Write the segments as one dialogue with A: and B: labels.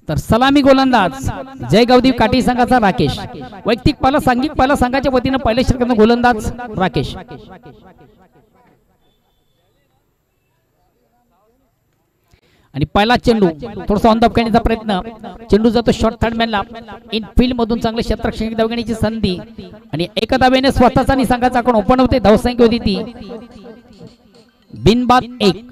A: तर सलामी गोलंदाज जयगावदी काठी संघाचा राकेश, वैयक्तिक पहिला संघाच्या वतीने पहिल्या षटकाचा गोलंदाज राकेश. आणि पहिला चेंडू थोडासा ऑन द करण्याचा प्रयत्न, चेंडू जातो शॉर्ट थर्ड मॅनला, इन फील्ड मधून चांगले क्षेत्ररक्षण धाव घेण्याची संधी आणि एका धावेने स्वतःचा आणि संघाचा आकडा ओपन होते. धावसंख्या होती ती बिनबाद 1.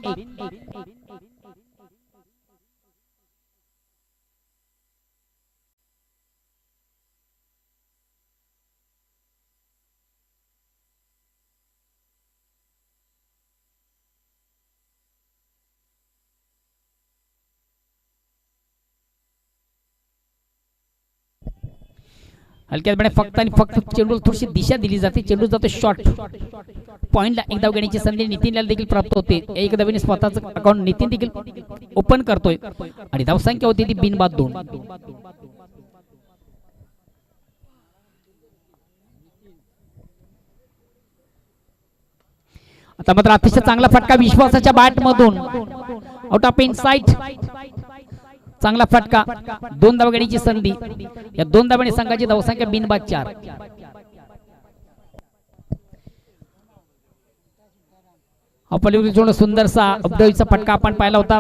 A: हलक्यात फक्त आणि फक्त चेंडूला थोडीशी दिशा दिली जाते. चेंडू जातो शॉर्ट पॉइंटला एक धाव घेण्याची संधी नितीनला देखील प्राप्त होते. एक धावेने स्वतःचं अकाउंट नितीन देखील ओपन करतोय आणि धावसंख्या होती ती बिनबाद 2. आता मात्र अतिशय चांगला फटका विश्वासाच्या बॅट मधून आउट ऑफ इन साइड. चांगला फटका, 2 धाव घेण्याची संधी. या 2 धावांनी संघाची धावसंख्या बिनबाद 4. सुंदरसा अपडाऊनचा फटका आपण पाहिला होता.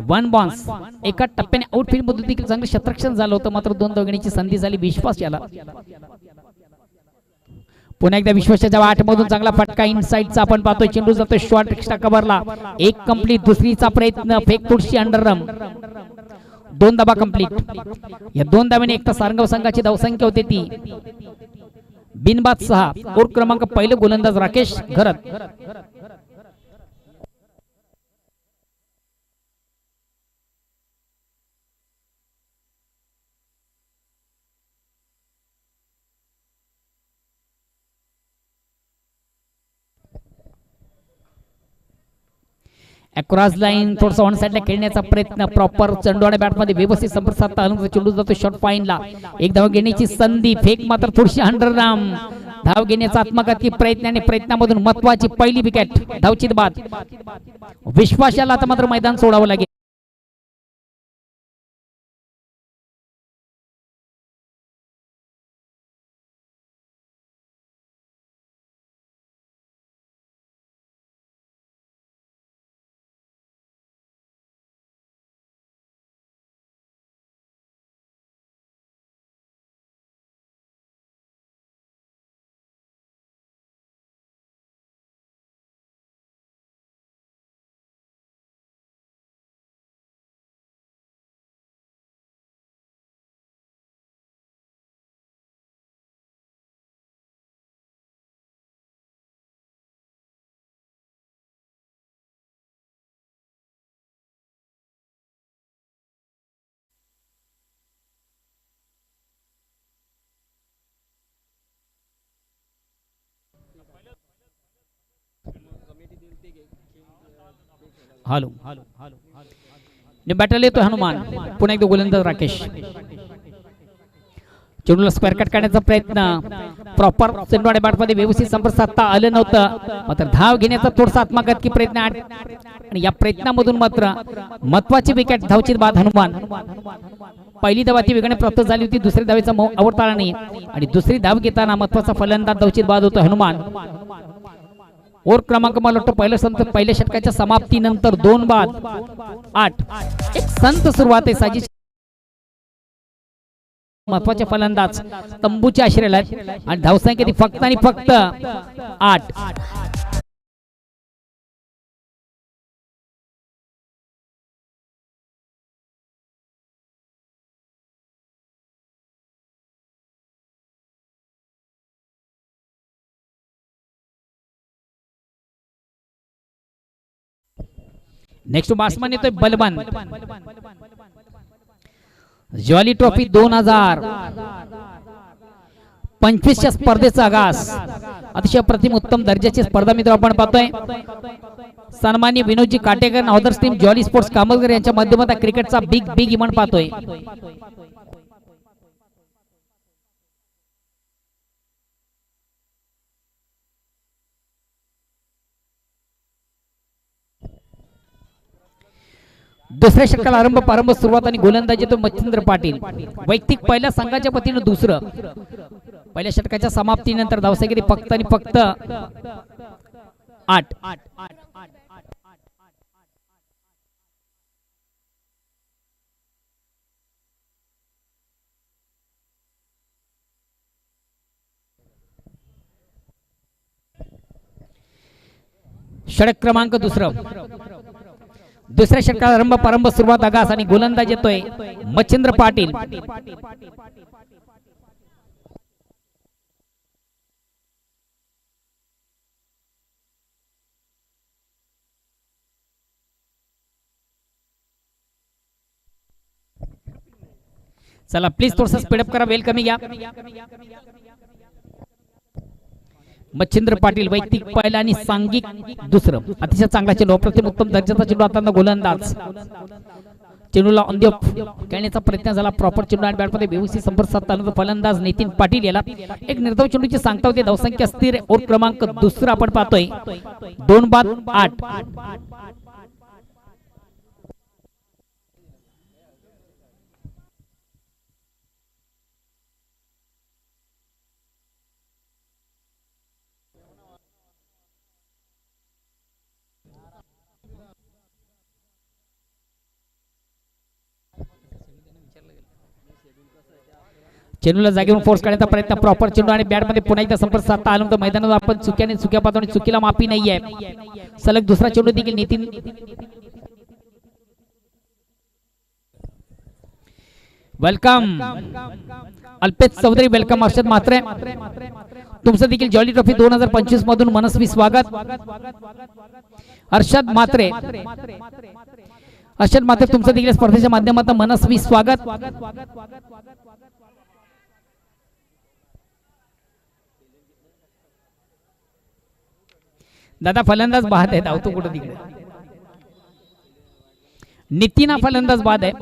A: 1 बॉन्स एका टप्प्याने आउटफील्ड मधून देखील चांगलं क्षेत्ररक्षण झालं होतं, मात्र 2 धाव घेण्याची संधी झाली विश्वास याला. पुन्हा एकदा विश्वासाच्या 8 मधून चांगला फटका इनसाइडचा आपण पाहतोय. चेंडू जातोय शॉर्ट एक्स्ट्रा कव्हरला, एक कंप्लीट. दुसरीचा प्रयत्न फेक थोडीशी अंडररम, 2 धावा कंप्लीट. या 2 धावांनी एकटा सारंगाव संघाची धावसंख्या होती ती बिनबाद 6. कोर्ट क्रमांक पहिले गोलंदाज राकेश घरत. अक्रॉस लाईन थोडसा ऑन साइडला खेळण्याचा प्रयत्न, प्रॉपर चेंडू आणि बॅट मध्ये व्यवस्थित संपर्क साधता चेंडू जातो शॉर्ट पॉइंटला, एक धाव घेण्याची संधी. फेक मात्र थोडीशी अंडरराम, धाव घेण्याचा आत्मघातकी प्रयत्न आणि प्रयत्नामधून महत्वाची पहिली विकेट. धावचित बाद. विश्वासाला आता मात्र मैदान सोडावं लागेल. हॅलो बॅटल येतो हनुमान. पुन्हा एकदा गोलंदाज राकेश. चेंडूला स्क्वेअर कट करण्याचा प्रयत्न, प्रॉपर चेंडू आणि बॅट मध्ये व्यवस्थित संपर्क साधता आलं नव्हतं, मात्र धाव घेण्याचा थोडासा आत्मघातकी प्रयत्न आणि या प्रयत्नामधून मात्र महत्वाची विकेट. धावचित बाद हनुमान. पहिली धाव ती वेगाने प्राप्त झाली होती, दुसरी धावेचा आवडता नाही आणि दुसरी धाव घेताना महत्वाचा फलंदाज धावचित बाद होतो हनुमान. ओव्हर क्रमांक मला वाटतं पहिल्या षटकाच्या समाप्तीनंतर 2 बाद 8. एक संत सुरुवात आहे साजी. महत्वाचे फलंदाज तंबूच्या आश्रयाला आणि धावसंख्या ती फक्त आणि फक्त 8. नेक्स्ट बॅट्समन येतोय बलवान. ज्वाली ट्रॉफी 2025 च्या स्पर्धेचा आगास. अतिशय प्रतिम उत्तम दर्जाची स्पर्धा मित्र आपण पाहतोय. सन्माननीय विनोदजी काटेकर, नावदर्श टीम ज्वाली स्पोर्ट्स कामतकर यांच्या माध्यमातून क्रिकेटचा बिग इव्हेंट पाहतोय. दुसऱ्या षटकाला आरंभ प्रारंभ सुरुवात आणि गोलंदाजी तो मच्छिंद्र पाटील. वैयक्तिक पहिल्या संघाच्या वतीनं दुसरं. पहिल्या षटकाच्या समाप्तीनंतर धावसंख्या फक्त आणि फक्त 8. षटक क्रमांक दुसरं. दुसऱ्या षटकाला आरंभ प्रारंभ सुरुवात आगास आणि गोलंदाज येतोय मच्छिंद्र पाटील. चला प्लीज थोडंसं स्पीडअप करा, वेल कमी घ्या. मच्छिंद्र पाटील वैयक्तिक पहिला आणि सांघिक दुसरं. अतिशय चांगला चेंडू, अप्रतिम उत्तम दर्जाचा चेंडू आता गोलंदाज. चेंडूला ऑन द ऑफ खेळण्याचा प्रयत्न झाला. प्रॉपर चेंडू आणि बॅटमध्ये व्यवस्थित संपर्क साधताना फलंदाज नितीन पाटील याला एक निर्धाव चेंडूची सांगता होते. धावसंख्या स्थिर. ओव्हर क्रमांक दुसरा आपण पाहतोय 2/8. चेंडूला जागेवरून फोर्स करण्याचा प्रयत्न. प्रॉपर चेंडू आणि बॅटमध्ये पुन्हा एकदा संपर्क साधता आला. मैदानावर आपण चुक्या पाहतो आणि चुकीला माफी नाहीये. सलग दुसरा चेंडू देखील नितीन वेलकम. अल्पेश चौधरी वेलकम. अक्षत म्हात्रे तुमचं देखील जॉली ट्रॉफी 2025 मधून मनस्वी स्वागत. अर्षद म्हात्रे तुमचं देखील स्पर्धेच्या माध्यमातून मनस्वी स्वागत. दादा फलंदाज बाद आहे. धावतो कुठं तिकडे. नितीन फलंदाज बाद आहे.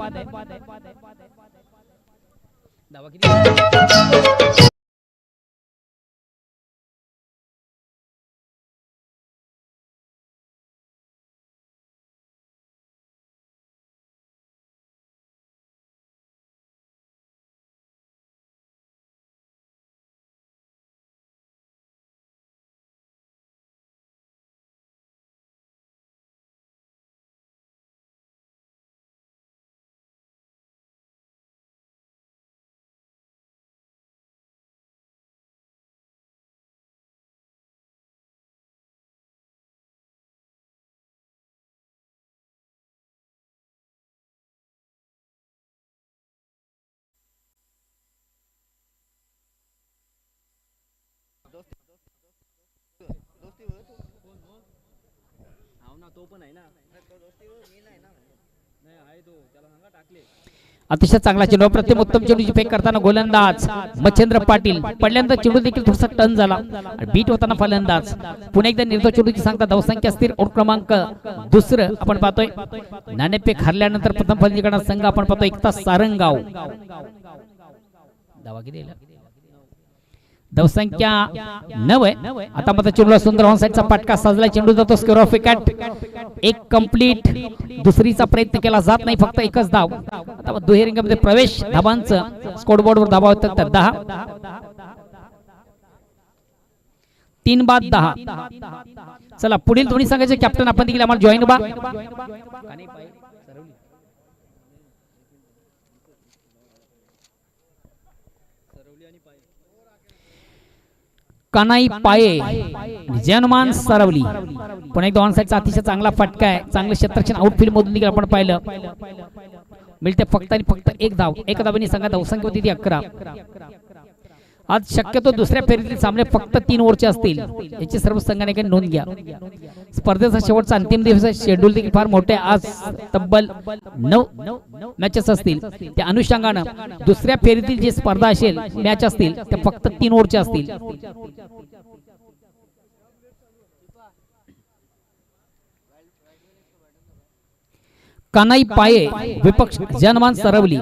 A: अतिशय चांगला चेंडू, प्रथम उत्तम चेंडूची फेक करताना गोलंदाज मच्छिंद्र पाटील. पहिल्यांदा चेंडू देखील थोडासा टर्न झाला. बीट होताना फलंदाज. पुन्हा एकदा निर्धाव चेंडूची सांगता. धावसंख्या स्थिर. ओव्हर क्रमांक दुसरं आपण पाहतोय. नाणेफेक हरल्यानंतर प्रथम फलंदाजी करणारा संघ आपण पाहतोय एकता सारंगाव. धावा किती धावसंख्या 9 आहे. आता मात्र चेंडूला सुंदर ऑन साइडचा पटका साजला. चेंडू जातो स्क्वेअर ऑफ विकेट. एक कंप्लीट. दुसरीचा प्रयत्न केला जात नाही. फक्त एकच धाव. आता दुहेरीमध्ये प्रवेश. धावांचं स्कोरबोर्डवर धावा होतात 10. 3/10. चला पुढील दोन्ही संघाचे कॅप्टन आपण देखील आम्हाला जॉईन बा. कानाई पाये जनमान सरवली. पुन्हा एकदा ऑन साइडचा अतिशय चांगला फटका आहे. चांगले क्षेत्ररक्षण आउटफील्ड मधून देखील आपण पाहिलं. मिळते फक्त आणि फक्त एक धाव. एक धावांनी संघात धावसंख्या होती ती 11. आज शक्यतो दुसऱ्या फेरीतील सामने फक्त 3 ओव्हरचे असतील. याची सर्व संघाने नोंद घ्या. स्पर्धेचा शेवटचा अंतिम दिवस शेड्यूल देखील फार मोठे. आज तब्बल 9 मॅचेस असतील. त्या अनुषंगाने दुसऱ्या फेरीतील जी स्पर्धा असेल मॅच असतील त्या फक्त 3 ओव्हरचे असतील. कानाई पाये विपक्ष जनमान सरवली.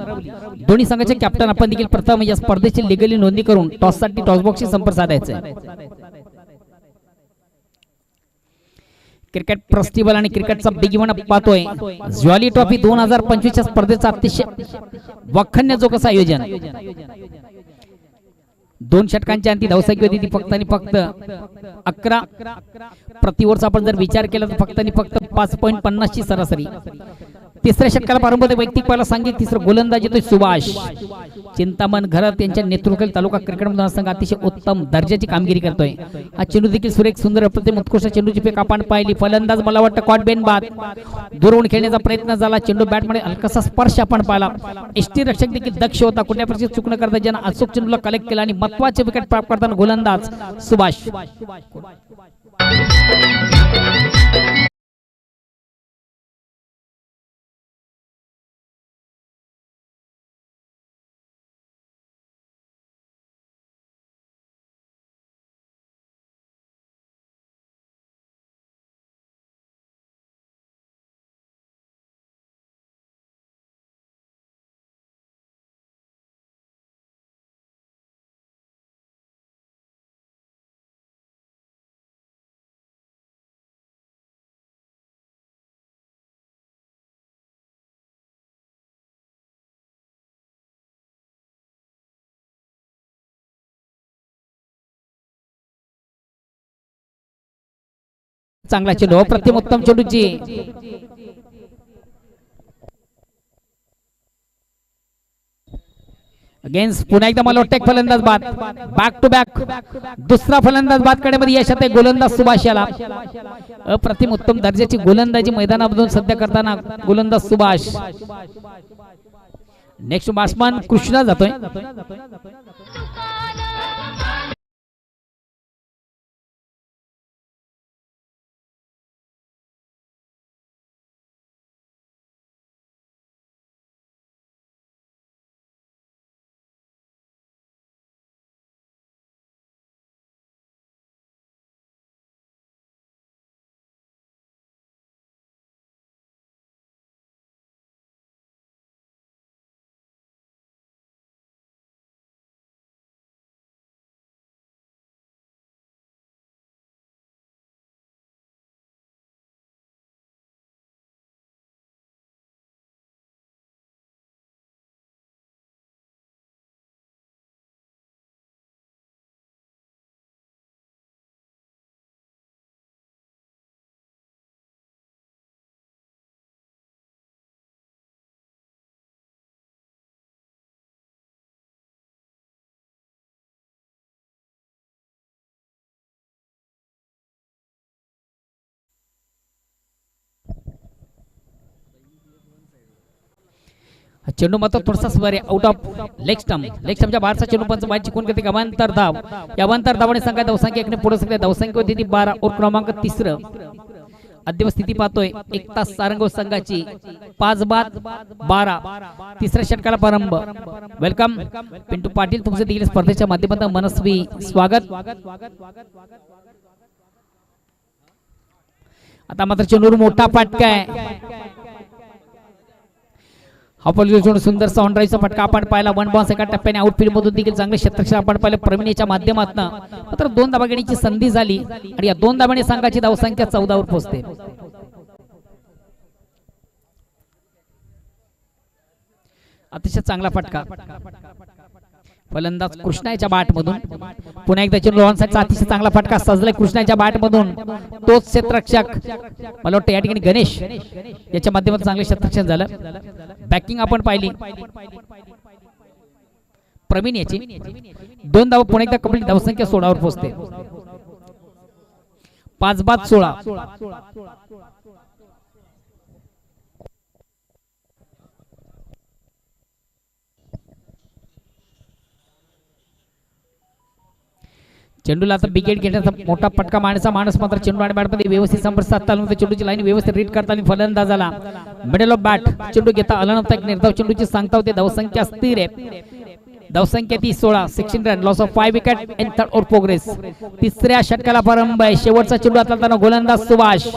A: दोन्ही संघाचे कॅप्टन आपण देखील प्रथम या स्पर्धेची लिगली नोंदणी करून टॉससाठी टॉस बॉक्सशी संपर्क साधायचा. क्रिकेट फेस्टिवल आणि क्रिकेटचा बिग इव्हेंट पाहतोय ज्वाली ट्रॉफी 2025 च्या स्पर्धेचा अतिशय वखन्य जो कसं आयोजन 2 षटकांची अंती धावसंख्या होती ती फक्त आणि फक्त 11 प्रति ओव्हरचा आपण जर विचार केला तर फक्त आणि फक्त 5.50 ची सरासरी तिसऱ्या षटकाला प्रारंभ होते वैयक्तिक पहिला सांगितलं तिसरं गोलंदाज येतोय सुभाष चिंतामण घरत यांच्या नेतृत्वाखाली तालुका क्रिकेट मतदारसंघ अतिशय उत्तम दर्जाची कामगिरी करतोय हा चेंडू देखील सुरेख सुंदर अप्रतिम उत्कृष्ट चेंडूची फेक आपण पाहिली फलंदाज मला वाटतं कॉटबेन बाद दुरून खेळण्याचा प्रयत्न झाला चेंडू बॅटमध्ये हलकासा स्पर्श आपण पाहिला एसटी रक्षक देखील दक्ष होता कुठल्या प्रकारची चूक न करता ज्यांना अचूक चेंडूला कलेक्ट केला आणि महत्त्वाचे विकेट प्राप्त करताना गोलंदाज सुभाष चांगला चेंडू अप्रतिम उत्तम चेंडूची अगेन्स्ट पुन्हा एकदा मला वाटतं फलंदाज बाद बॅक टू बॅक दुसरा फलंदाज बाद करण्यामध्ये यश येते गोलंदाज सुभाष याला अप्रतिम उत्तम दर्जाची गोलंदाजी मैदानामधून सध्या करताना गोलंदाज सुभाष नेक्स्ट बॅट्समन कृष्णा जातोय चेंडू मात्र थोडासा स्वर आउट ऑफ लेग स्टंपच्या बाहेरचा चेंडू पंच बाहेर चिकून करते अवांतर धाव या अवांतर धावाने संघ धावसंख्या एकने पुढे सगळ्या धावसंख्या होती ती 12 और क्रमांक 3 अद्यव स्थिती पाहतोय 1 तास सारंग संघाची 5 बाद 12 तिसऱ्या षटकाला प्रारंभ वेलकम पिंटू पाटील तुमचे देखील स्पर्धेच्या माध्यमातून मनस्वी स्वागत आता मात्र चेंडूवर मोठा फटका आहे सुंदर ऑन ड्राईव्हचा फटका आपण पाहिला वन बॉन्स एका टप्प्याने आउटफील्ड मधून देखील चांगले क्षेत्ररक्षण आपण पाहिलं प्रवीणच्या माध्यमातून मात्र 2 धावा घेण्याची संधी झाली आणि या 2 धावांनी संघाची धावसंख्या 14 वर पोहोचते अतिशय चांगला फटका फलंदाज कृष्णाच्या बॅट मधून पुन्हा एकदा चेंडू ऑन साइडचा अतिशय चांगला फटका सजलाय कृष्णाच्या बॅट मधून तोच क्षेत्ररक्षक मला वाटतं या ठिकाणी गणेश याच्या माध्यमातून चांगले क्षेत्ररक्षण झालं बॅकिंग आपण पाहिली प्रवीण याची 2 धावा पुन्हा एकदा कंप्लीट धावसंख्या 16 वर पोहोचते 5 बाद 16 चेंडूला आता विकेट घेण्याचा मोठा फटका मारण्याचा माणूस मात्र चेंडू आणि बॅटमध्ये व्यवस्थित संपर्क साधताना चेंडूची लाईन व्यवस्थित रीड करताना फलंदाजाला मिडल ऑफ बॅट चेंडू घेता आला नव्हता एक निर्धाव चेंडूची सांगता होते धावसंख्या स्थिर आहे धावसंख्या ती 16 16 run loss of 5 wicket in third over progress तिसऱ्या षटकाला प्रारंभ आहे शेवटचा चेंडू हाताळताना गोलंदाज सुभाष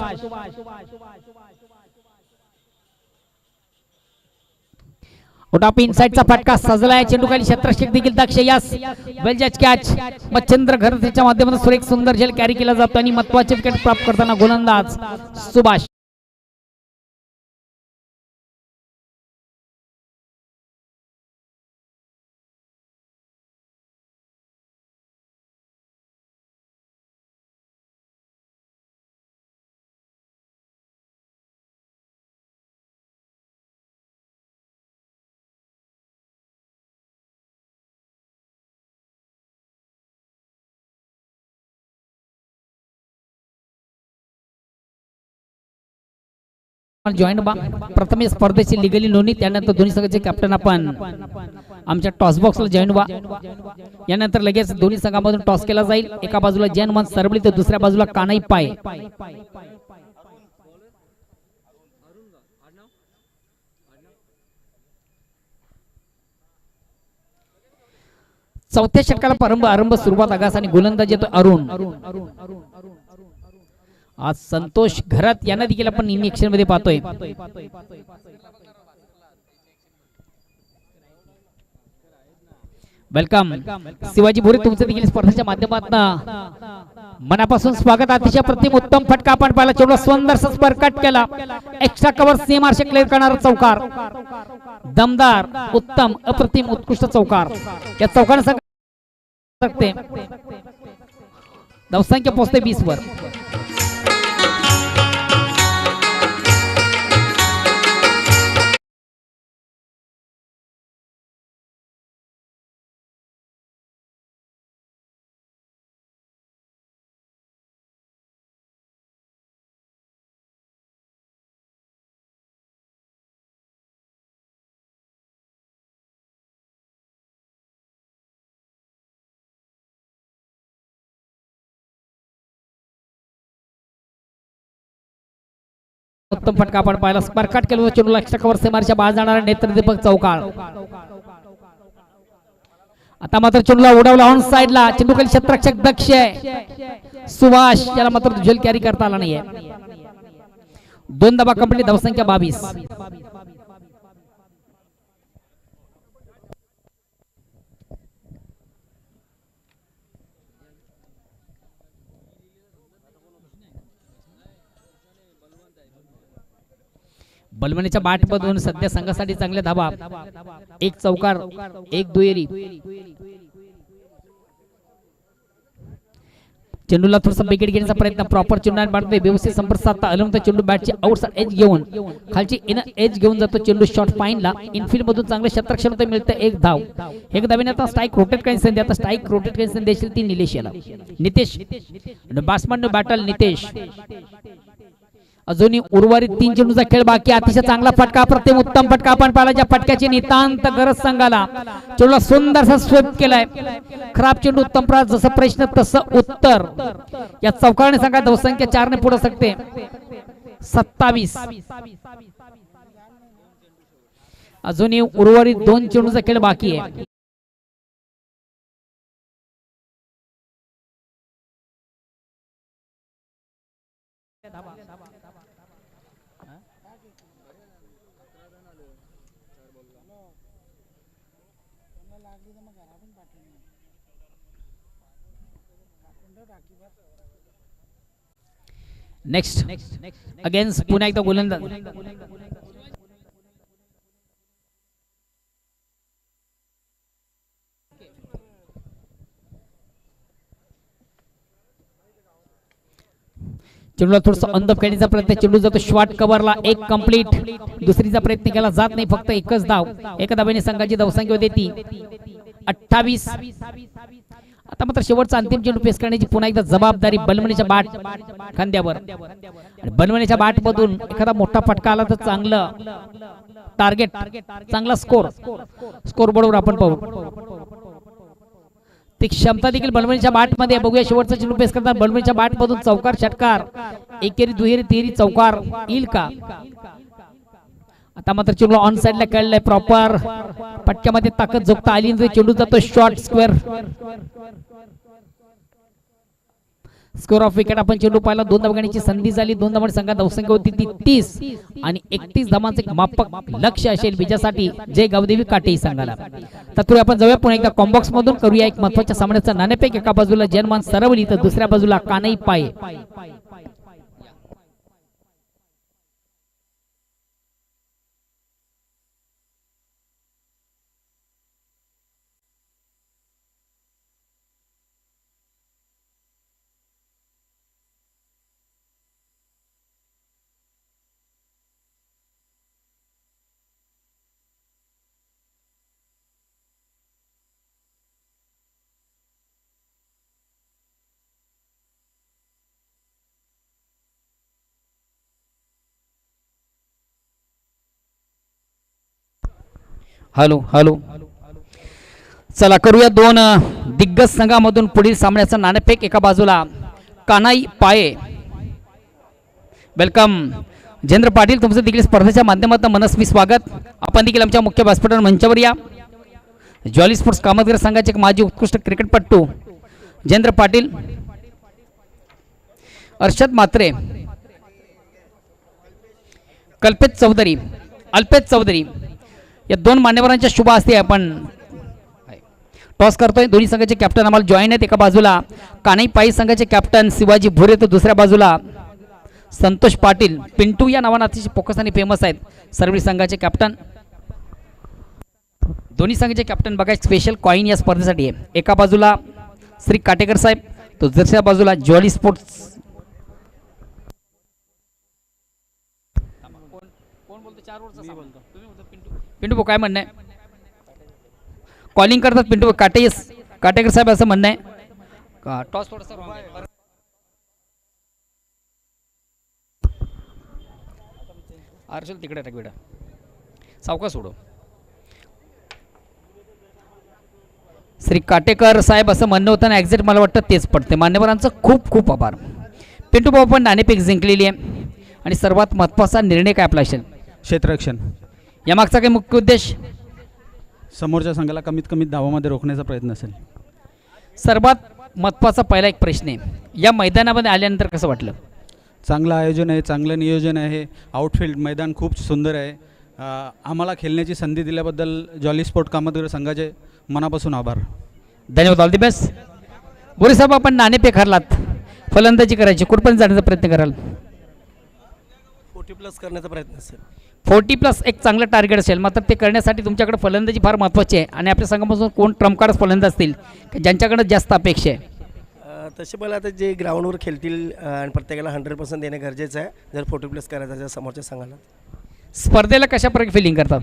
A: उटापी इनसाइडचा फटका सजलाय, चेंडू खाली क्षेत्ररक्षक देखील दक्ष, यास वेल जज कॅच. मच्छिंद्र घरतेच्या माध्यमातून सुरेख सुंदर झेल कॅरी केला जातो आणि महत्त्वाचे विकेट प्राप्त करताना गोलंदाज सुभाष. जॉईंट प्रथम स्पर्धेची लिगली नोंदणी, त्यानंतर दोन्ही संघाचे कॅप्टन आपण आमच्या टॉस बॉक्सला जॉईन व्हा. यानंतर लगेच दोन्ही संघांमधून टॉस केला जाईल. एका बाजूला जैन मन सरबळी तर दुसऱ्या बाजूला कानाई पाय. चौथ्या षटकाला आरंभ सुरुवात आगास आणि गोलंदाज येतो अरुण. आज संतोष घरात यांना देखील आपण इनिंग मध्ये पाहतोय. वेलकम शिवाजी भोरे, तुमचं देखील स्पर्धेच्या माध्यमातून मनापासून स्वागत. अतिशय प्रतिम उत्तम फटका आपण पाहिला, चेंडू सुंदर स्पर कट केला, एक्स्ट्रा कव्हर सीमार्श क्लिअर करणारा चौकार, दमदार उत्तम अप्रतिम उत्कृष्ट चौकार. या चौकाने सकते धावसंख्या पोहोचते 20 वर. उत्तम फटका आपण पाहिला, स्पर्कट केलं, चेंडू एक्स्ट्रा कव्हर सीमारच्या बाहेर जाणारा नेत्रदीपक चौकार. आता मात्र चेंडूला उडवला ऑन साइडला, चेंडू खाली क्षेत्ररक्षक दक्ष आहे सुभाष, याला मात्र झेल कॅरी करता आला नाहीये. 2 धावा कंप्लीट, धावसंख्या 22. बलमणीच्या बॅटमधून सध्या संघासाठी चांगल्या धावा, 1 चौकार 1 दुहेरी. चेंडूला थोडासा विकेट घेण्याचा प्रयत्न, प्रॉपर चेंडू बॅटमध्ये व्यवस्थित संपर्क साधता आलं तर चेंडू बॅटची आउटसाइड एज घेऊन खालची इनर एज घेऊन जातो. चेंडू शॉर्ट फाईनला इनफिल्ड मधून चांगले क्षेत्ररक्षण होते, मिळतं 1 धाव. 1 धावेने आता स्ट्राईक रोटेट काही संधी, आता स्ट्राईक रोटेट काही संधी देशील ती निलेश याला. Nitesh batsman battle Nitesh. अजूनही उर्वरित 3 चेंडूचा खेळ बाकी, अतिशय चांगला फटका, प्रतिम उत्तम फटका आपण पाहिला, ज्या फटक्याची नितांत गरज संघाला. चेंडूला सुंदरसा स्वीप केलाय, खराब चेंडू उत्तम प्रहार, जसं प्रश्न तसं उत्तर. या चौकाने संघात धावसंख्या 4 ने पुढे सकते 27. अजूनही उर्वरित 2 चेंडूचा खेळ बाकी आहे. नेक्स्ट अगेन्स्ट पुन्हा एकदा गोलंदाज. चेंडूला थोडस अंदप खेळण्याचा प्रयत्न, चेंडू जातो शॉर्ट कव्हरला, 1 कंप्लीट. दुसरीचा प्रयत्न केला जात नाही, फक्त 1च धाव. 1 धावेने संघाची धावसंख्या होते ती 28. आता मात्र शेवटचा अंतिम चेंडू पेस करण्याची पुन्हा एकदा जबाबदारी बलमणीच्या बॅट खांद्यावर. आणि बलमणीच्या बॅट मधून एखादा मोठा फटका आला तर चांगलं टार्गेट, चांगला स्कोर बोर्डवर आपण पाहू. ती क्षमता देखील बलमणीच्या बॅट मध्ये बघूया. शेवटचा चेंडू पेस करताना बलमणीच्या बॅट मधून चौकार षटकार, एकेरी दुहेरी तिहेरी चौकार येईल का? आता मात्र चेंडू ऑन साइडला खेळलाय, प्रॉपर पटक्यामध्ये ताकद जोखता आली, चेंडू जातो short square. Score of wicket आपण चेंडू पाहिला, 2 धावा घेण्याची संधी झाली, 2 धावांची संघात धावसंख्या होती ती 30 आणि 31 धावांचे एक मापक लक्ष्य असेल विजयासाठी जय गावदेवी काटे संघाला. तत्पूर्वी आपण जाऊया पुन्हा एकदा कॉम्बॉक्स मधून करूया एक महत्त्वाच्या सामन्याचा नाणेफेक. एका बाजूला जनमान सरवली तर दुसऱ्या बाजूला कानई पाये. हॅलो हॅलो, चला करूया दोन दिग्गज संघामधून पुढील सामन्याचा नाणेफेक. एका बाजूला कानाई पाये. वेलकम जेंद्र पाटील, तुमचं देखील स्पर्धेच्या माध्यमातून मनस्वी स्वागत. आपण देखील आमच्या मुख्य व्यासपीठावर मंचावर या. जॉली स्पोर्ट्स कामतगर संघाचे एक माजी उत्कृष्ट क्रिकेटपटू जेंद्र पाटील, अर्षद म्हात्रे, कल्पेश चौधरी, अल्पेश चौधरी या दोन मान्यवरांच्या शुभ हस्ते आपण टॉस करतोय. दोन्ही संघाचे कॅप्टन आम्हाला जॉईन आहेत. एका बाजूला कानाई पाई संघाचे कॅप्टन शिवाजी भुरे तर दुसऱ्या बाजूला संतोष पाटील. पिंटू या नावाने अतिशय फोकस आणि फेमस आहेत सर्व संघाचे कॅप्टन. दोन्ही संघाचे कॅप्टन बघा स्पेशल कॉईन या स्पर्धेसाठी आहे. एका बाजूला श्री काटेकर साहेब तो दुसऱ्या बाजूला जॉली स्पोर्ट्स. पिंटू काय म्हणणं आहे? कॉलिंग करतात पिंटू काटेकर साहेब असं म्हणणं आहे. टॉस थोडासा अर्शल तिकडे टाक बेटा, सावका सोडो. श्री काटेकर साहेब असं म्हणणं होतं ना, एक्झॅक्ट मला वाटतं तेच पडते. मान्यवरांचं खूप खूप आभार. पिंटू भाऊ पण नाणेफेक जिंकलेली आहे आणि सर्वात महत्त्वाचा निर्णय काय आपला असेल?
B: क्षेत्ररक्षण.
A: यामागचा काही मुख्य उद्देश?
B: समोरच्या संघाला कमीत कमी धावामध्ये रोखण्याचा प्रयत्न असेल.
A: सर्वात महत्त्वाचा पहिला एक प्रश्न आहे, या मैदानामध्ये आल्यानंतर कसं वाटलं?
B: चांगलं आयोजन आहे, चांगलं नियोजन आहे. आउटफील्ड मैदान खूप सुंदर आहे. आम्हाला खेळण्याची संधी दिल्याबद्दल जॉली स्पोर्ट कामतगर संघाचे मनापासून आभार.
A: धन्यवाद. All the best. बोरे साहेब, आपण नाणेफेक हरलात, फलंदाजी करायची, कुठपर्यंत जाण्याचा प्रयत्न कराल?
C: 40+ करण्याचा प्रयत्न असेल.
A: 40+ एक चांगलं टार्गेट असेल, मात्र ते करण्यासाठी तुमच्याकडे फलंदाजी फार महत्त्वाची आहे आणि आपल्या संघापासून कोण ट्रम्पकार्ड फलंदाज असतील ज्यांच्याकडे जास्त अपेक्षा आहे?
C: तसे मला आता जे ग्राउंडवर खेळतील आणि प्रत्येकाला 100% देणं गरजेचं आहे जर 40+ करायचं असेल समोरच्या संघाला.
A: स्पर्धेला कशा प्रकारे फिलिंग करतात?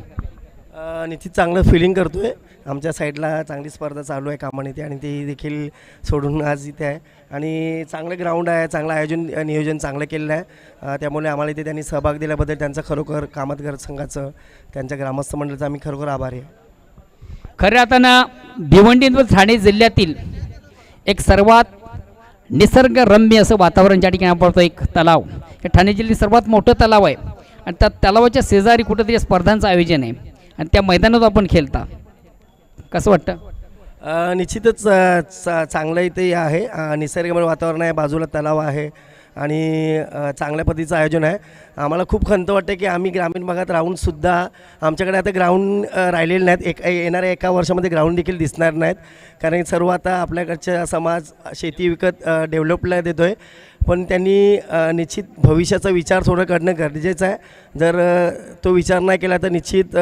C: निश्चित चांगलं फिलिंग करतो आहे. आमच्या साईडला चांगली स्पर्धा चालू आहे कामाने ते, आणि ती देखील सोडून आज इथे आहे. आणि चांगलं ग्राउंड आहे, चांगलं आयोजन नियोजन चांगलं केलेलं आहे. त्यामुळे आम्हाला इथे त्यांनी सहभाग दिल्याबद्दल त्यांचा खरोखर कामतगर संघाचं, त्यांच्या ग्रामस्थ मंडळाचं आम्ही खरोखर आभारी आहे.
A: खरं आता ना, भिवंडी व ठाणे जिल्ह्यातील एक सर्वात निसर्गरम्य असं वातावरण ज्या ठिकाणी आपण एक तलाव, हे ठाणे जिल्ह्यातील सर्वात मोठं तलाव आहे आणि त्या तलावाच्या शेजारी कुठंतरी स्पर्धांचं आयोजन आहे आणि त्या मैदानात आपण खेळता, कसं वाटतं?
C: निश्चितच चांगलं इथे आहे. निसर्गमय वातावरण आहे, बाजूला तलाव आहे आणि चांगल्या पद्धतीचं आयोजन आहे. आम्हाला खूप खंत वाटते की आम्ही ग्रामीण भागात राहूनसुद्धा आमच्याकडे आता ग्राउंड राहिलेले नाहीत. येणाऱ्या एका वर्षामध्ये ग्राउंड देखील दिसणार नाहीत, कारण सर्व आता आपल्याकडच्या समाज शेती विकत डेव्हलपला देतो आहे. पण त्यांनी निश्चित भविष्याचा विचार थोडं करणं गरजेचं आहे. जर तो विचार नाही केला तर निश्चित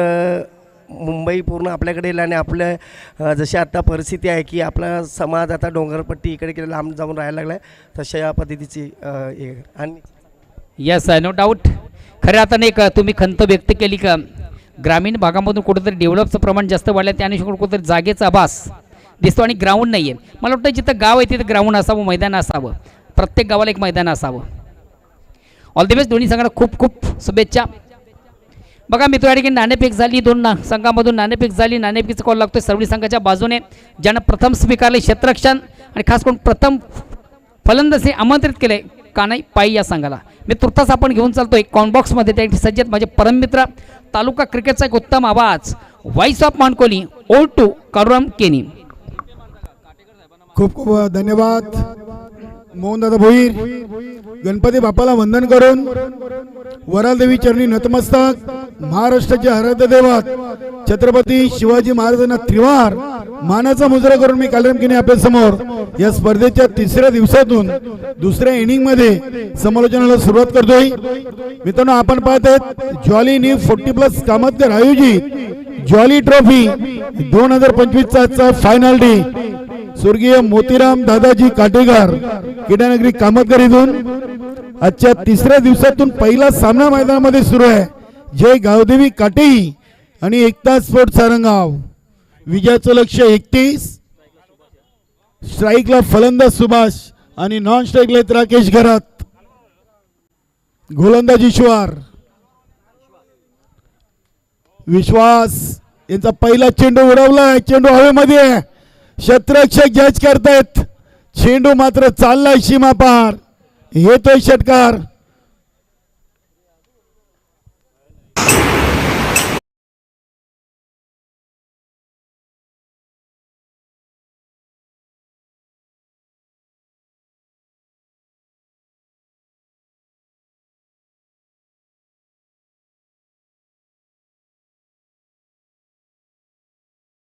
C: मुंबई पूर्ण आपल्याकडे येईल आणि आपल्या जशी आता परिस्थिती आहे की आपला समाज आता डोंगरपट्टी इकडे लांब जाऊन राहायला लागला आहे, तशा या पद्धतीची आणि
A: यस नो डाऊट. खरं आता नाही का तुम्ही खंत व्यक्त केली का ग्रामीण भागामधून कुठेतरी डेव्हलपचं प्रमाण जास्त वाढलं, त्याने कुठेतरी जागेचा आभास दिसतो आणि ग्राउंड नाही आहे. मला वाटतं जिथं गाव आहे तिथं ग्राउंड असावं, मैदान असावं, प्रत्येक गावाला एक मैदान असावं. All the best. दोन्ही संघाला खूप खूप शुभेच्छा. बघा मित्र, या ठिकाणी नाणेफेक झाली, दोन संघामधून नाणेफेक झाली. नाणेफेकीचा कॉल लागतोय सर्व संघाच्या बाजूने. ज्यानं प्रथम स्वीकारले क्षेत्ररक्षण आणि खास करून प्रथम फलंदाजी आमंत्रित केले कानाई पाई या संघाला. मी तुर्तास आपण घेऊन चालतोय कॉनबॉक्समध्ये. त्या सज्जत माझे परममित्र, तालुका क्रिकेटचा एक उत्तम आवाज, व्हॉइस ऑफ मानकोली, ओल्ड टू करुराम केनी.
D: खूप खूप धन्यवाद. मोहनदादा भोईर गणपती बाप्पाला वंदन करून वरालदेवी चरणी नतमस्तक महाराष्ट्राचे आराध्य दैवत छत्रपती शिवाजी महाराजांना त्रिवार मानाचा मुजरा करून मी कालरमकीने आपल्या समोर या स्पर्धेच्या तिसऱ्या दिवसातून दुसऱ्या इनिंग मध्ये समालोचनाला सुरुवात करतोय. मित्रांनो, आपण पाहत आहेत जॉली न्यू 40+ कामतकर आयोजित जॉली ट्रॉफी 2025 चा आजचा फायनल डे स्वर्गीय मोतीराम दादाजी काटेकर किडानगरी कामतकर इथून आजच्या तिसऱ्या दिवसातून पहिला सामना मैदानामध्ये सुरू आहे. जय गावदेवी काटेई आणि एकता स्पोर्ट सारंगाव. विजयाचं लक्ष 31. स्ट्राईकला फलंदाज सुभाष आणि नॉन स्ट्राईकला राकेश घरात. गोलंदाज ईश्वर विश्वास यांचा पहिला चेंडू उडवलाय. चेंडू हवेमध्ये आहे. क्षेत्ररक्षक जज करतायत. चेंडू मात्र चाललाय सीमा पार. येतोय षटकार.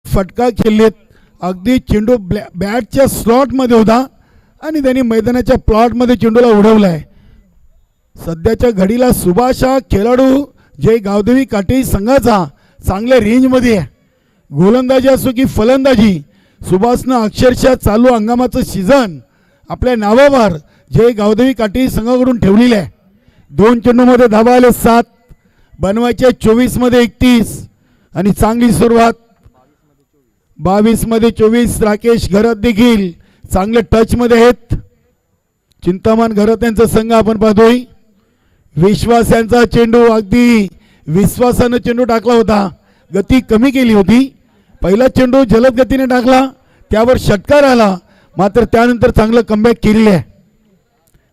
D: फटका खेळलेत. अगदी चेंडू बॅटच्या स्लॉट मध्ये होता आणि त्यांनी मैदानाच्या प्लॉट मध्ये चेंडूला उडवलाय. सध्याच्या घडीला सुभाष हा खेळाडू जय गावदेवी काटे संघाचा चांगल्या रेंज मध्ये आहे. गोलंदाजी असो की फलंदाजी सुभाषनं अक्षरशः चालू हंगामाचं सीझन आपल्या नावावर जय गावदेवी काटे संघाकडून ठेवलेलं आहे. 2 चेंडूमध्ये धावा आले 7. बनवायच्या 24 मध्ये 31 आणि चांगली सुरुवात. 22 मध्ये 24. राकेश घरात देखील चांगले टच मध्ये आहेत. चिंतामण घरात यांचा संघ आपण पाहतोय. विश्वास यांचा चेंडू अगदी विश्वासानं चेंडू टाकला होता. गती कमी केली होती. पहिला चेंडू जलद गतीने टाकला, त्यावर षटकार आला, मात्र त्यानंतर चांगलं कमबॅक केलेलं आहे.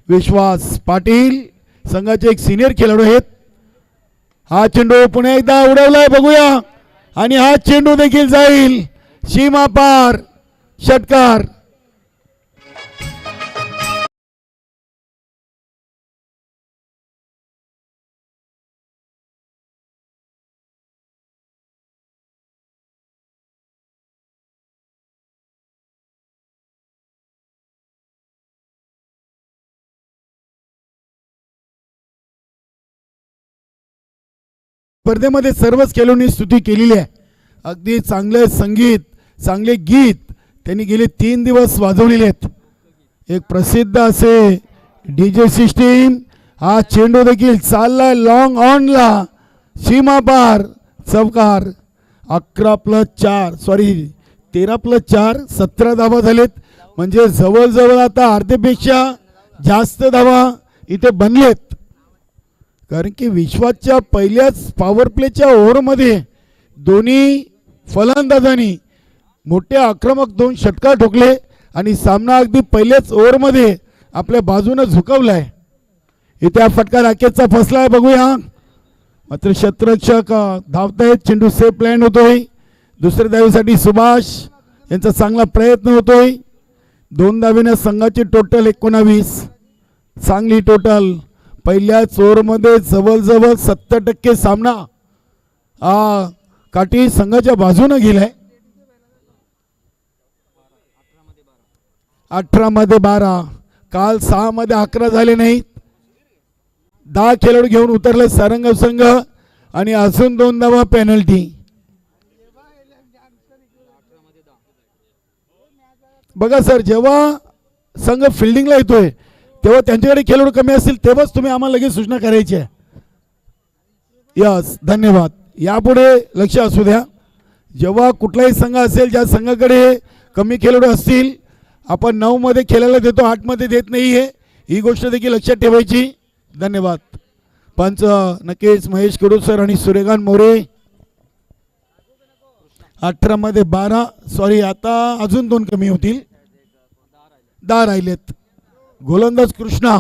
D: विश्वास पाटील संघाचे एक सिनियर खेळाडू आहेत. हा चेंडू पुन्हा एकदा उडवलाय, बघूया. आणि हा चेंडू देखील जाईल सीमा पार. षटकार. स्पर्धेमध्ये सर्वच खेळाडूंनी स्तुती केलेली आहे. अगदी चांगले संगीत, चांगले गीत त्यांनी गेले 3 दिवस वाजवलेले आहेत. एक प्रसिद्ध असे डीजे सिस्टीम. हा चेंडू देखील चाललाय लॉंग ऑनला, सीमा पार. चौकार. 11+4 13+4 17 धावा झालेत. म्हणजे जवळजवळ आता अर्धेपेक्षा जास्त धावा इथे बनलेत. कारण की विश्वाच्या पहिल्याच पॉवर प्लेच्या ओव्हरमध्ये दोन्ही फलंदाजांनी मोठे आक्रमक 2 षटकार ठोकले आणि सामना अगदी पहिल्याच ओव्हरमध्ये आपल्या बाजूने झुकवलाय. इथे हा फटका राकेशचा फसलाय, बघूया. मात्र क्षेत्ररक्षक धावतायत. चेंडू सेफ लँड होतोय. दुसऱ्या धावेसाठी सुभाष यांचा चांगला प्रयत्न होतोय. 2 धावेने संघाची टोटल 19. चांगली टोटल. पहिल्याच ओव्हरमध्ये जवळजवळ 70% सामना काठी संघाच्या बाजूने गेलाय. 18 मध्ये 12. काल 6 मध्ये 11 झाले नाहीत. 10 खेळाडू घेऊन उतरले सारंगाव संघ आणि अजून 2 धावा पेनल्टी. बघा सर, जेव्हा संघ फिल्डिंगला येतोय तेव्हा त्यांच्याकडे खेळाडू कमी असतील तेव्हाच तुम्ही आम्हाला लगेच सूचना करायची आहे. यस, धन्यवाद. यापुढे लक्ष असू द्या. जेव्हा कुठलाही संघ असेल ज्या संघाकडे कमी खेळाडू असतील, आपण 9 मध्ये खेळायला देतो, 8 मध्ये देत नाहीये. ही गोष्ट देखील लक्षात ठेवायची. धन्यवाद. पंच नक्कीच महेश कडू सर आणि सूर्यकांत मोरे. 18 मध्ये 12. आता अजून 2 कमी होतील. 10 राहिलेत. गोलंदाज कृष्णा.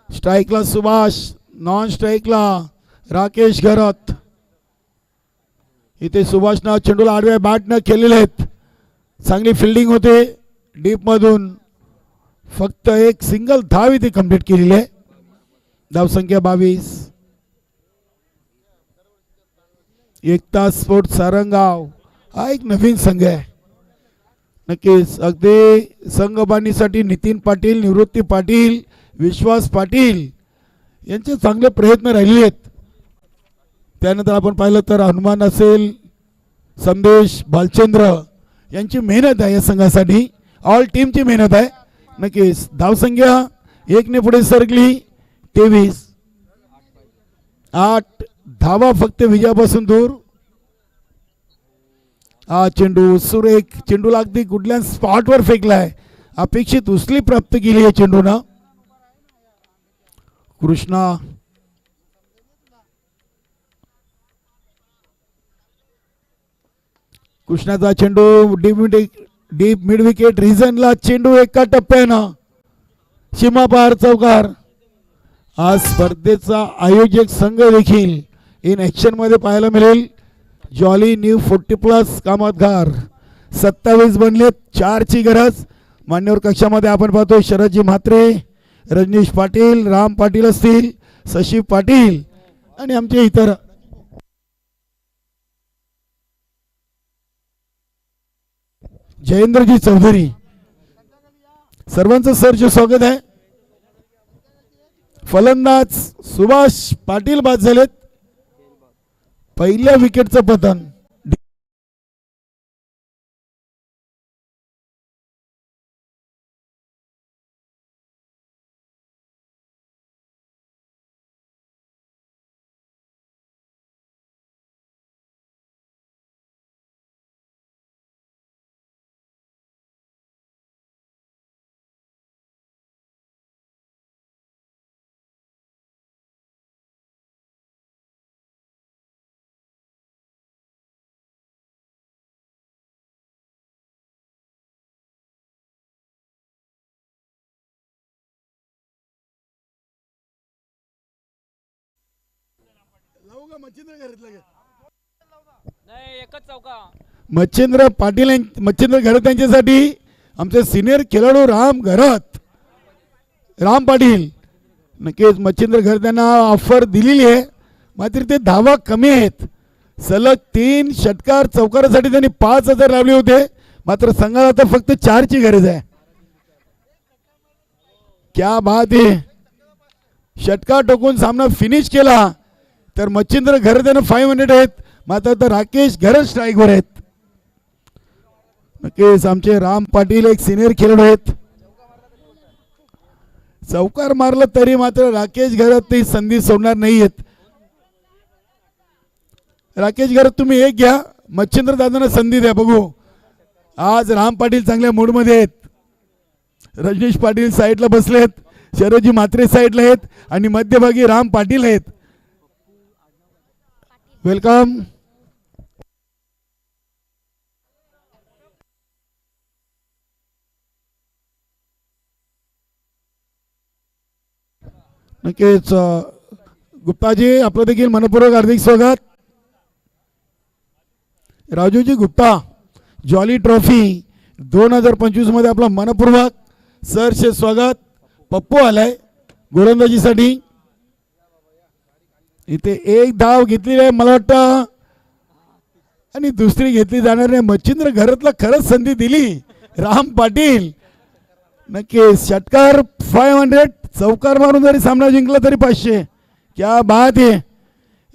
D: स्ट्राईकला सुभाष, नॉन स्ट्राईकला राकेश घरात. इथे सुभाषनं चेंडूला आडव्या बॅटनं खेळलेले आहेत. चांगली फिल्डिंग होते डीप मधून. फक्त एक सिंगल धाव इथे कंप्लीट केलेली आहे. धावसंख्या 22. एकता स्पोर्ट सारंगाव हा एक नवीन संघ आहे. नक्कीच अगदी संघ बांधणीसाठी नितीन पाटील, निवृत्ती पाटील, विश्वास पाटील यांचे चांगले प्रयत्न राहिले आहेत. त्यानंतर आपण पाहिलं तर हनुमान असेल, संदेश, भालचंद्र यांची मेहनत आहे या संघासाठी. ऑल टीमची मेहनत आहे. नक्कीच धावसंख्या 1 ने पुढे सरकली. 23. 8 धावा फक्त विजयापासून दूर. हा चेंडू सुरेख, चेंडूला अगदी गुडलँड स्पॉटवर फेकलाय. अपेक्षित उचली प्राप्त केली आहे चेंडूनं. कृष्णाचा चेंडू डीप मिड विकेट रिझनला. चेंडू एका टप्प्यानं सीमापार चौकार. आज स्पर्धेचा आयोजक संघ देखील इन ऍक्शन मध्ये पाहायला मिळेल. जॉली न्यू 40+ कामतगार 27 बनलेत. 4 ची गरज. मान्यवर कक्षामध्ये आपण पाहतो शरदजी म्हात्रे, रजनीश पाटील, राम पाटील असतील, शशी पाटील आणि आमचे इतर जयेंद्रजी चौधरी. सर्वांचं सरचे स्वागत आहे. फलंदाज सुभाष पाटील बाद झालेत. पहिल्या विकेटचं पतन. मच्छिंद्र पाटील मच्छिंद्र घरत यांच्यासाठी आमचे सिनियर खेळाडू राम पाटील. नक्कीच मच्छिंद्र घरत यांना ऑफर दिलेली आहे, मात्र ते धावा कमी आहेत. सलग 3 षटकार चौकारासाठी त्यांनी 5,000 लावले होते. मात्र संघाला आता फक्त 4 ची गरज आहे. क्या बात आहे. षटकार टोकून सामना फिनिश केला. तर मच्छिंद्र घरत यांना 500 आहेत. मात्र आता राकेश घरत स्ट्राईकवर आहेत. नक्कीच आमचे राम पाटील एक सिनियर खेळाडू आहेत. चौकार मारलं तरी मात्र राकेश घरत ती संधी सोडणार नाहीयेत. राकेश घरत तुम्ही एक घ्या, मच्छिंद्र दादांना संधी द्या. बघू आज राम पाटील चांगल्या मूडमध्ये आहेत. रजनीश पाटील साईडला बसलेत, शरदजी म्हात्रे साईडला आहेत आणि मध्यभागी राम पाटील आहेत. वेलकम. नक्कीच गुप्ताजी आपलं देखील मनपूर्वक हार्दिक स्वागत. राजूजी गुप्ता जॉली ट्रॉफी 2025 मध्ये आपलं मनपूर्वक सरचे स्वागत. पप्पू आलाय गोलंदाजीसाठी. इथे एक धाव घेतली आहे मला वाटतं आणि दुसरी घेतली जाणार नाही. मच्छिंद्र घरातला खरंच संधी दिली राम पाटील. नक्कीच षटकार 500 चौकार मारून जरी सामना जिंकला तरी 500. क्या बात आहे.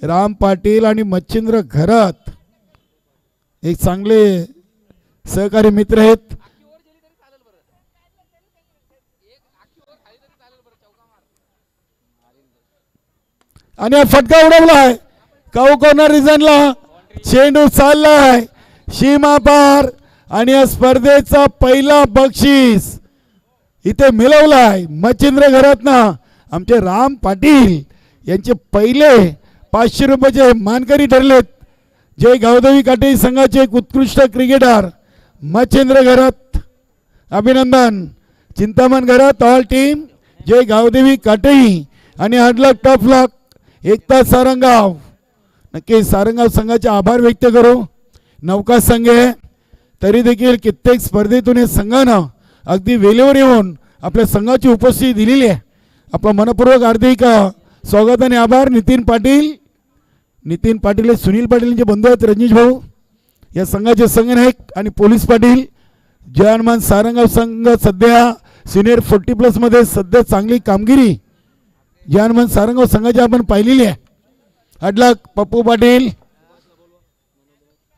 D: राम पाटील आणि मच्छिंद्र घरात एक चांगले सहकारी मित्र आहेत. आणि हा फटका उडवलाय काऊ कॉर्नर रिझनला. चेंडू चाललाय सीमा पार आणि या स्पर्धेचा पहिला बक्षीस इथे मिळवलाय मच्छिंद्र घरातनं. आमचे राम पाटील यांचे पहिले 500 रुपयाचे मानकरी ठरलेत. जय गावदेवी काटे संघाचे एक उत्कृष्ट क्रिकेटर मच्छिंद्र घरात. अभिनंदन. चिंतामण घरात ऑल टीम जय गावदेवी काटे आणि हार्डलक टफ लक एकता सारंगाव. नक्की सारंगाव संघाचे आभार व्यक्त करू. नौका संघ आहे तरी देखील कित्येक स्पर्धेतून या संघानं अगदी वेळेवर येऊन आपल्या संघाची उपस्थिती दिलेली आहे. आपला मनपूर्वक हार्दिक स्वागत आणि आभार. नितीन पाटील हे सुनील पाटील यांचे बंधू आहेत, रजनीश भाऊ या संघाचे संघनायक, आणि पोलीस पाटील जवानमान सारंगाव संघ सध्या सिनियर 40+ मध्ये सध्या चांगली कामगिरी जवानमान सारंगाव संघाची आपण पाहिलेली आहे. अडलक पप्पू पाटील,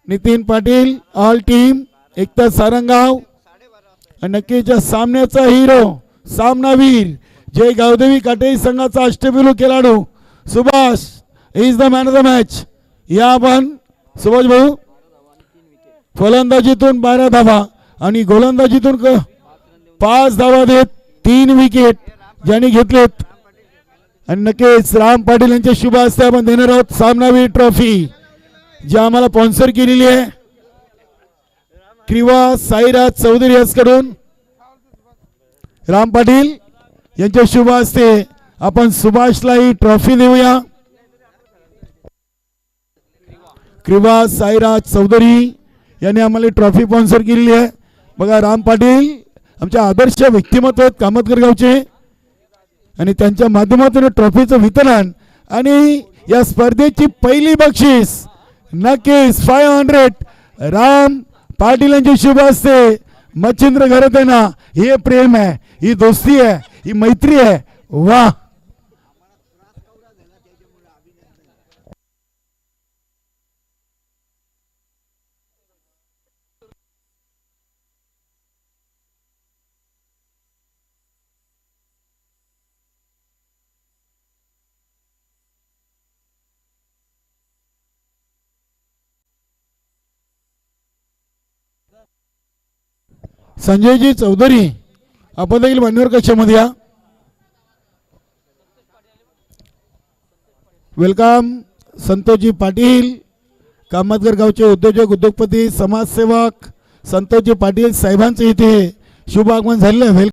D: नितीन पाटील, ऑल टीम, एकता सारंगाव, आणि नक्कीच्या सामन्याचा हिरो, सामनावीर जय गावदेवी काटे संघाचा अष्टपैलू खेळाडू Subhash is the man of the match. या आपण सुभाष भाऊ फलंदाजीतून 12 धावा आणि गोलंदाजीतून 5 धावा देत 3 विकेट ज्यांनी घेतलेत. आणि नक्कीच राम पाटील यांच्या शुभ हस्ते आपण देणार आहोत सामनावीर ट्रॉफी, जी आम्हाला स्पॉन्सर केलेली आहे क्रीवा साईराज चौधरी यांच्याकडून. राम पाटील यांच्या शुभ हस्ते आपण सुभाषला ही ट्रॉफी देऊया. क्रीवा साईराज चौधरी यांनी आम्हाला ट्रॉफी स्पॉन्सर केलेली आहे. बघा, राम पाटील आमच्या आदर्श व्यक्तिमत्व आहेत कामतकर गावचे, आणि त्यांच्या माध्यमातून ट्रॉफीचं वितरण आणि या स्पर्धेची पहिली बक्षीस नक्कीच 500 राम पाटील यांची शुभ हस्ते मच्छिंद्र घरात आहे ना. हे प्रेम आहे, ही दोस्ती आहे, ही मैत्री आहे. वाह, संजयजी चौधरी आपण देखील मान्यवर कक्षामध्ये या. वेलकम. संतोषजी पाटील कामतगर गावचे उद्योजक, उद्योगपती, समाजसेवक संतोषजी पाटील साहेबांचे इथे शुभ आगमन झालेलं आहे.